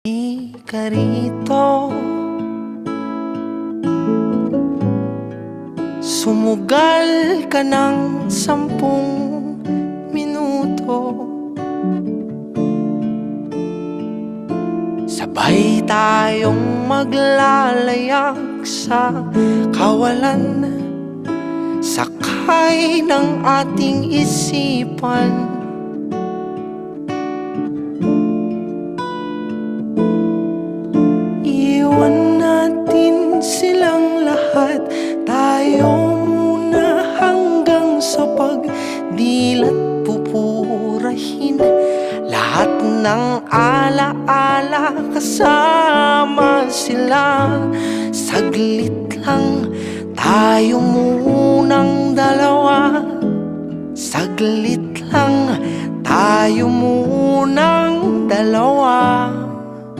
Di ka rito, sumugal ka ng 10 minuto. Sabay tayong maglalayag sa kawalan, sakay ng ating isipan. Iwan natin silang lahat, tayo muna hanggang sa pagdilat pupurahin. Lahat ng alaala kasama sila. Saglit lang tayo munang dalawa, saglit lang tayo munang dalawa.